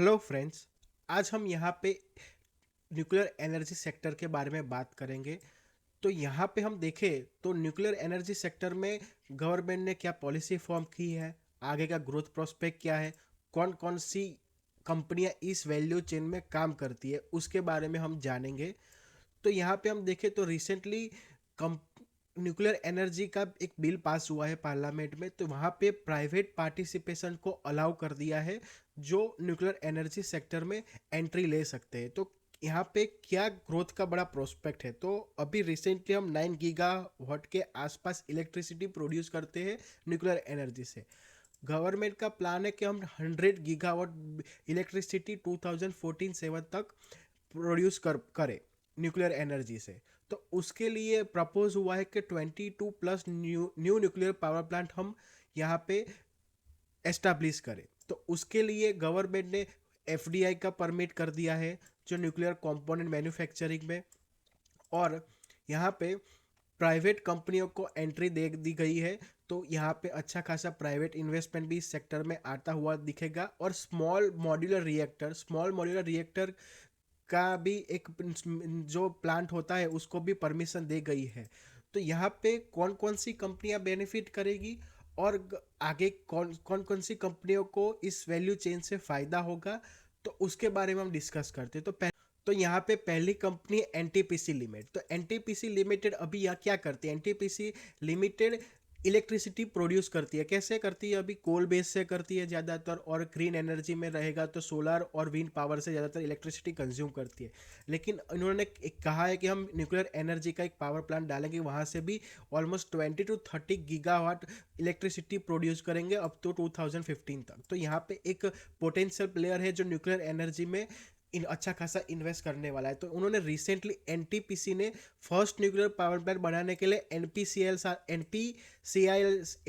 Hello friends. आज हम यहाँ पे न्यूक्लियर एनर्जी सेक्टर के बारे में बात करेंगे। तो यहाँ पे हम देखें तो न्यूक्लियर एनर्जी सेक्टर में गवर्नमेंट ने क्या पॉलिसी फॉर्म की है, आगे का ग्रोथ प्रोस्पेक्ट क्या है, कौन कौन सी कंपनियाँ इस वैल्यू चेन में काम करती है, उसके बारे में हम जानेंगे। तो यहाँ पे हम देखें तो रिसेंटली कम न्यूक्लियर एनर्जी का एक बिल पास हुआ है पार्लियामेंट में, तो वहाँ पे प्राइवेट पार्टिसिपेशन को अलाउ कर दिया है जो न्यूक्लियर एनर्जी सेक्टर में एंट्री ले सकते हैं। तो यहाँ पे क्या ग्रोथ का बड़ा प्रोस्पेक्ट है। तो अभी रिसेंटली हम 9 गीगावाट के आसपास इलेक्ट्रिसिटी प्रोड्यूस करते हैं न्यूक्लियर एनर्जी से। गवर्नमेंट का प्लान है कि हम 100 गीगावाट इलेक्ट्रिसिटी 2014-7 तक प्रोड्यूस करें न्यूक्लियर एनर्जी से। तो उसके लिए प्रपोज हुआ है कि 22+ न्यू न्यूक्लियर पावर प्लांट हम यहाँ पे एस्टाब्लिश करें। तो उसके लिए गवर्नमेंट ने एफडीआई का परमिट कर दिया है जो न्यूक्लियर कंपोनेंट मैन्युफैक्चरिंग में। और यहाँ पे प्राइवेट कंपनियों को एंट्री दे दी गई है। तो यहाँ पे अच्छा खासा प्राइवेट इन्वेस्टमेंट भी इस सेक्टर में आता हुआ दिखेगा। और स्मॉल मॉड्यूलर रिएक्टर का भी एक जो प्लांट होता है उसको भी परमिशन दे गई है। तो यहाँ पे कौन कौन सी कंपनियां बेनिफिट करेगी और आगे कौन कौन कौन सी कंपनियों को इस वैल्यू चेन से फ़ायदा होगा, तो उसके बारे में हम डिस्कस करते हैं। तो यहाँ पे पहली कंपनी एनटीपीसी लिमिटेड। तो एनटीपीसी लिमिटेड अभी यहाँ क्या करती है। एनटीपीसी लिमिटेड इलेक्ट्रिसिटी प्रोड्यूस करती है। कैसे करती है, अभी कोल बेस से करती है ज़्यादातर, और ग्रीन एनर्जी में रहेगा तो सोलर और विंड पावर से ज़्यादातर इलेक्ट्रिसिटी कंज्यूम करती है। लेकिन इन्होंने एक कहा है कि हम न्यूक्लियर एनर्जी का एक पावर प्लांट डालेंगे, वहाँ से भी almost 20 to 30 gigawatt electricity produce करेंगे अप टू 2015 तक। तो यहाँ पे एक पोटेंशियल प्लेयर है जो न्यूक्लियर एनर्जी में इन अच्छा खासा इन्वेस्ट करने वाला है। तो उन्होंने रिसेंटली एनटीपीसी ने फर्स्ट न्यूक्लियर पावर प्लांट बनाने के लिए एनपीसीआईएल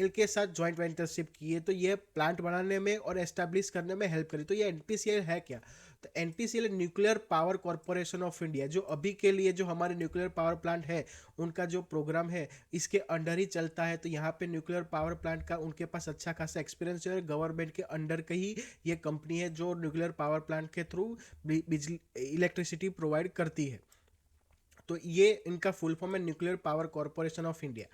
के साथ जॉइंट वेंचरशिप की है। तो ये प्लांट बनाने में और एस्टेब्लिश करने में हेल्प करी। तो ये एनपीसीआईएल है क्या। तो NPCL nuclear power corporation of India, जो अभी के लिए जो हमारे न्यूक्लियर पावर प्लांट है उनका जो प्रोग्राम है इसके अंडर ही चलता है। तो यहाँ पे न्यूक्लियर पावर प्लांट का उनके पास अच्छा खासा एक्सपीरियंस है। गवर्नमेंट के अंडर का ही ये कंपनी है जो न्यूक्लियर पावर प्लांट के थ्रू बिजली इलेक्ट्रिसिटी प्रोवाइड करती है। तो ये इनका फुल फॉर्म है nuclear power corporation of India,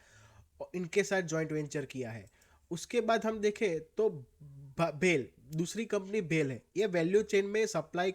और इनके साथ जॉइंट वेंचर किया है। उसके बाद हम देखें तो बेल, दूसरी कंपनी बेल है। ये वैल्यू चेन में सप्लाई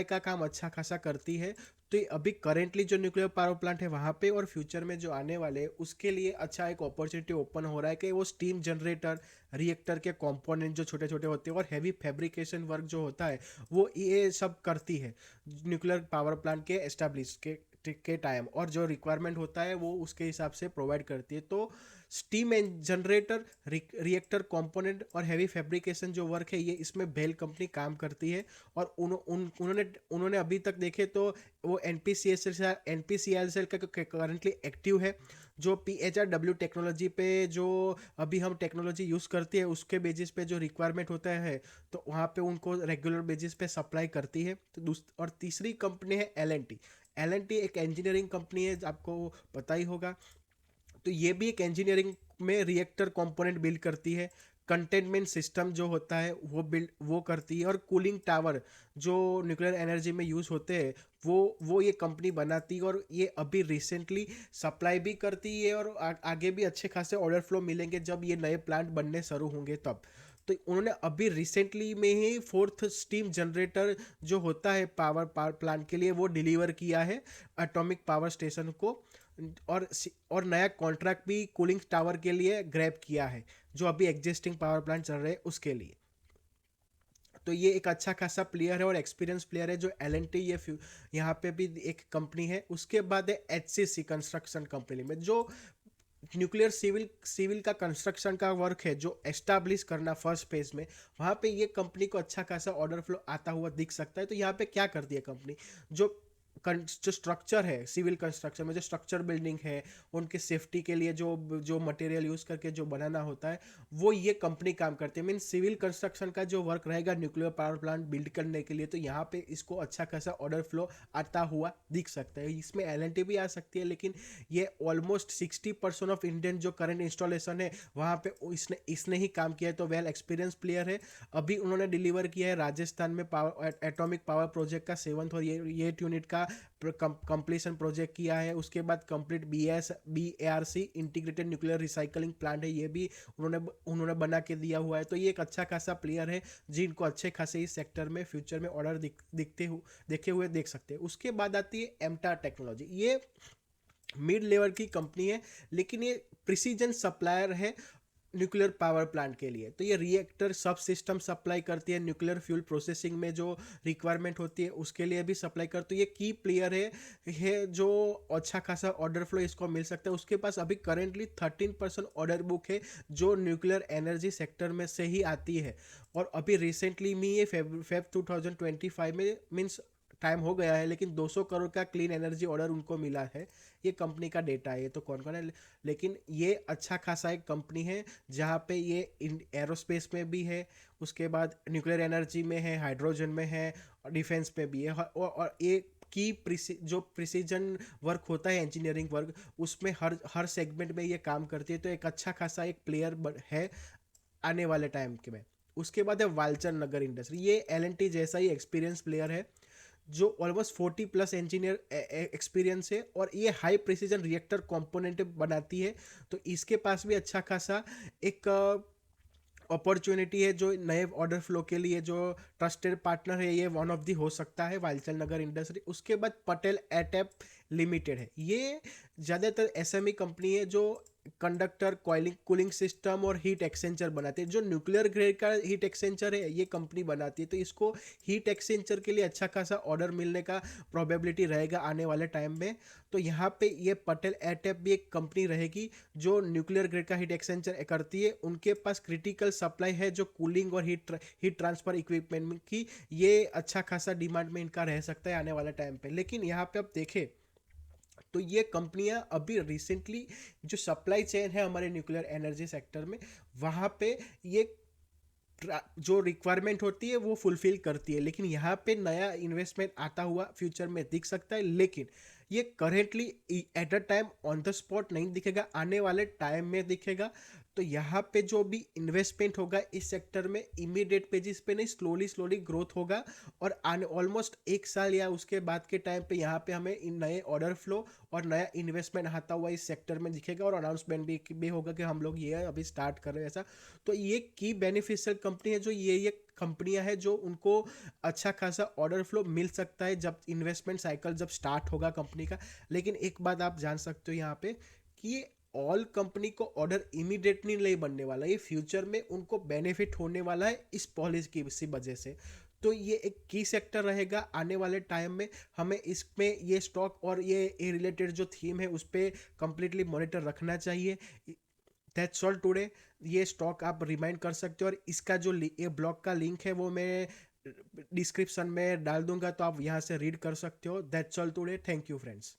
का काम अच्छा खासा करती है। तो ये अभी करेंटली जो न्यूक्लियर पावर प्लांट है वहाँ पे और फ्यूचर में जो आने वाले हैं उसके लिए अच्छा एक अपॉर्चुनिटी ओपन हो रहा है कि वो स्टीम जनरेटर, रिएक्टर के कंपोनेंट जो छोटे छोटे होते हैं और हैवी फैब्रिकेशन वर्क जो होता है वो ये सब करती है न्यूक्लियर पावर प्लांट के एस्टेब्लिश के टाइम, और जो रिक्वायरमेंट होता है वो उसके हिसाब से प्रोवाइड करती है। तो स्टीम जनरेटर, रिएक्टर कंपोनेंट और हैवी फैब्रिकेशन जो वर्क है ये इसमें बेल कंपनी काम करती है। और उन्होंने अभी तक देखे तो वो एनपीसीएल का करंटली एक्टिव है, जो PHRW टेक्नोलॉजी पे जो अभी हम टेक्नोलॉजी यूज़ करती है उसके बेसिस पे जो रिक्वायरमेंट होता है तो वहाँ पे उनको रेगुलर बेसिस पे सप्लाई करती है। तो और तीसरी कंपनी है एल एन टी एक इंजीनियरिंग कंपनी है, आपको पता ही होगा। तो ये भी एक इंजीनियरिंग में रिएक्टर कंपोनेंट बिल्ड करती है। कंटेनमेंट सिस्टम जो होता है वो करती है। और कूलिंग टावर जो न्यूक्लियर एनर्जी में यूज़ होते हैं वो ये कंपनी बनाती है। और ये अभी रिसेंटली सप्लाई भी करती है और आगे भी अच्छे खासे ऑर्डर फ्लो मिलेंगे जब ये नए प्लांट बनने शुरू होंगे तब। तो उन्होंने अभी रिसेंटली में ही फोर्थ स्टीम जनरेटर जो होता है पावर प्लांट के लिए वो डिलीवर किया है एटॉमिक पावर स्टेशन को। और और नया कॉन्ट्रैक्ट भी कूलिंग टावर के लिए ग्रैब किया है जो अभी एग्जिस्टिंग पावर प्लांट चल रहे हैं उसके लिए। तो ये एक अच्छा खासा प्लेयर है और एक्सपीरियंस प्लेयर है जो एल ये यहाँ पे भी एक कंपनी है। उसके बाद है HCC कंस्ट्रक्शन कंपनी में, जो न्यूक्लियर सिविल का कंस्ट्रक्शन का वर्क है जो एस्टाब्लिश करना फर्स्ट फेज में, वहाँ पे ये कंपनी को अच्छा खासा ऑर्डर फ्लो आता हुआ दिख सकता है। तो यहाँ पे क्या करती है कंपनी, जो जो स्ट्रक्चर है, सिविल कंस्ट्रक्शन में जो स्ट्रक्चर बिल्डिंग है, उनके सेफ्टी के लिए जो जो मटेरियल यूज़ करके जो बनाना होता है, वो ये कंपनी काम करती है। मीन सिविल कंस्ट्रक्शन का जो वर्क रहेगा न्यूक्लियर पावर प्लांट बिल्ड करने के लिए, तो यहाँ पे इसको अच्छा खासा ऑर्डर फ्लो आता हुआ दिख सकता है। इसमें एलएनटी भी आ सकती है, लेकिन ये ऑलमोस्ट 60% ऑफ इंडियन जो करंट इंस्टॉलेशन है वहाँ पे इसने इसने ही काम किया है, तो वेल एक्सपीरियंस प्लेयर है। अभी उन्होंने डिलीवर किया है राजस्थान में पावर एटॉमिक पावर प्रोजेक्ट का 7th और ये यूनिट का कंप्लीशन प्रोजेक्ट किया है। उसके बाद complete BARC integrated nuclear recycling plant है, ये भी उन्होंने बना के दिया हुआ है। तो ये एक अच्छा खासा प्लेयर है जिनको अच्छे खासे इस सेक्टर में फ्यूचर में ऑर्डर देखे हुए देख सकते हैं। उसके बाद आती है एमटार टेक्नोलॉजी। ये मिड लेवल की कंपनी है, लेकिन ये प्रिसीजन सप्लायर है न्यूक्लियर पावर प्लांट के लिए। तो ये रिएक्टर सब सिस्टम सप्लाई करती है, न्यूक्लियर फ्यूल प्रोसेसिंग में जो रिक्वायरमेंट होती है उसके लिए भी सप्लाई करती है। ये की प्लेयर है जो अच्छा खासा ऑर्डर फ्लो इसको मिल सकता है। उसके पास अभी करेंटली 13% ऑर्डर बुक है जो न्यूक्लियर एनर्जी सेक्टर में से ही आती है। और अभी रिसेंटली में ये फेब 2025 में मीन्स टाइम हो गया है, लेकिन 200 करोड़ का क्लीन एनर्जी ऑर्डर उनको मिला है। ये कंपनी का डेटा है, ये तो कौन कौन है, लेकिन ये अच्छा खासा एक कंपनी है जहाँ पे ये एरोस्पेस में भी है, उसके बाद न्यूक्लियर एनर्जी में है, हाइड्रोजन में है, और डिफेंस में भी है। और ये की जो प्रिसीजन वर्क होता है, इंजीनियरिंग वर्क, उसमें हर सेगमेंट में ये काम करती है। तो एक अच्छा खासा एक प्लेयर है आने वाले टाइम के में। उसके बाद है वालचंद नगर इंडस्ट्री। ये एलएनटी जैसा ही एक्सपीरियंस प्लेयर है जो ऑलमोस्ट 40+ इंजीनियर एक्सपीरियंस है, और ये हाई प्रिसीजन रिएक्टर कंपोनेंट बनाती है। तो इसके पास भी अच्छा खासा एक अपॉर्चुनिटी है जो नए ऑर्डर फ्लो के लिए जो ट्रस्टेड पार्टनर है, ये वन ऑफ दी हो सकता है वालचंद नगर इंडस्ट्री। उसके बाद पटेल एटैप लिमिटेड है। ये ज़्यादातर एसएमई कंपनी है जो कंडक्टर, कूलिंग सिस्टम और हीट एक्सचेंजर बनाते हैं। जो न्यूक्लियर ग्रेड का हीट एक्सचेंजर है ये कंपनी बनाती है, तो इसको हीट एक्सचेंजर के लिए अच्छा खासा ऑर्डर मिलने का प्रोबेबिलिटी रहेगा आने वाले टाइम में। तो यहाँ पे ये पटेल एटैप भी एक कंपनी रहेगी जो न्यूक्लियर ग्रेड का हीट एक्सचेंजर करती है। उनके पास क्रिटिकल सप्लाई है जो कूलिंग और हीट ट्रांसफर इक्विपमेंट की, ये अच्छा खासा डिमांड में इनका रह सकता है आने वाले टाइम पे। लेकिन यहाँ पे अब देखें तो ये कंपनियां अभी रिसेंटली जो सप्लाई चेन है हमारे न्यूक्लियर एनर्जी सेक्टर में, वहाँ पे ये जो रिक्वायरमेंट होती है वो फुलफिल करती है। लेकिन यहाँ पे नया इन्वेस्टमेंट आता हुआ फ्यूचर में दिख सकता है, लेकिन ये currently at a time on the spot नहीं दिखेगा, आने वाले टाइम में दिखेगा। तो यहाँ पे जो भी इन्वेस्टमेंट होगा इस सेक्टर में इमीडिएट पेजिस पे नहीं, स्लोली ग्रोथ होगा। और आने ऑलमोस्ट 1 साल या उसके बाद के टाइम पे यहाँ पे हमें इन नए ऑर्डर फ्लो और नया इन्वेस्टमेंट आता हुआ इस सेक्टर में दिखेगा, और अनाउंसमेंट भी होगा कि हम लोग ये अभी स्टार्ट कर रहे हैं ऐसा। तो ये की बेनिफिशियल कंपनी है जो ये कंपनियां हैं जो उनको अच्छा खासा ऑर्डर फ्लो मिल सकता है जब इन्वेस्टमेंट साइकिल जब स्टार्ट होगा कंपनी का। लेकिन एक बात आप जान सकते हो यहाँ पे कि ऑल कंपनी को ऑर्डर इमीडिएटली नहीं बनने वाला, ये फ्यूचर में उनको बेनिफिट होने वाला है इस पॉलिसी की इसी वजह से। तो ये एक की सेक्टर रहेगा आने वाले टाइम में। हमें इसमें ये स्टॉक और ये रिलेटेड जो थीम है उस पर कंप्लीटली मॉनिटर रखना चाहिए। That's all today. ये स्टॉक आप रिमाइंड कर सकते हो, और इसका जो ये ब्लॉग का लिंक है वो मैं डिस्क्रिप्शन में डाल दूंगा, तो आप यहाँ से रीड कर सकते हो। That's all today. Thank you friends.